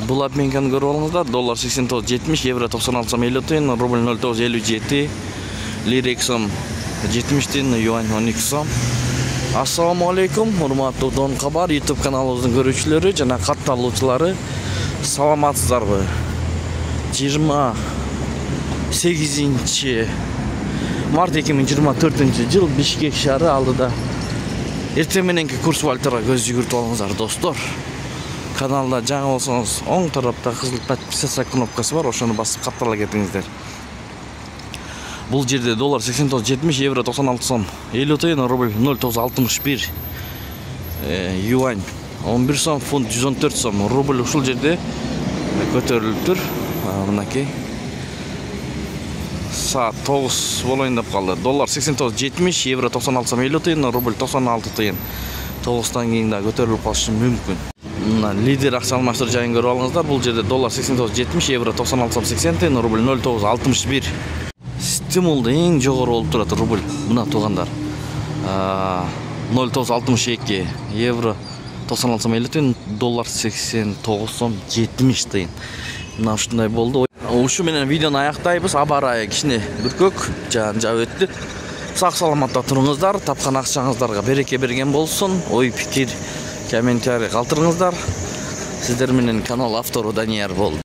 Бул обменканы көрүп алыңыздар. Доллар 89.70, евро 96 сом 50 тиын, рубль 0.957, лира 2 сом 70 тиын, юань 12 сом. Ассаламу алейкум, урматтуу Дон Кабар YouTube каналыбыздын көрүүчүлөрү жана катталуучулары. Саламатсыздарбы? 28 март 2024 жыл Бишкек шаары алдыда эртең мененки курс валютага көз жүгүртүп алыңыздар достор. Каналда жаңы болсоңуз оң тарапта кызыл подписаться кнопкасы бар, ошону басып каттала кетиңиздер. Бул жерде доллар 89.70, евро 96 сом 50 тиын, рубль 0.961, юань 11 сом, фунт 114 сом, рубль ушул жерде көтөрүлүптүр. Мынакей саат 9 болоюн деп калды. Доллар 89.70, евро 96 сом 50 тиын, рубль 96 тиын. 9тан кийин да көтөрүлүп калышы мүмкүн. Мына лидер акча алмаштыруу жайын көрүп алыңыздар. Бул жерде доллар 89.70, евро 96 сом 80 тиын, рубль 0.961. Стимулда эң жогору болуп турат рубль. Мына туугандар. 0.962, евро 96 сом 50 тиын, доллар 89 сом 70 тиын. Мына ушундай болду. Ушу менен видеону аяктайбыз. Аба ырайы кичине бүркөк, жаап өттү. Сак саламатта туруңуздар. Тапкан акчаңыздарга береке берген болсун. Ой, пикир, комментарий калтырыңыздар. Сиздер менен канал автору Данияр болду.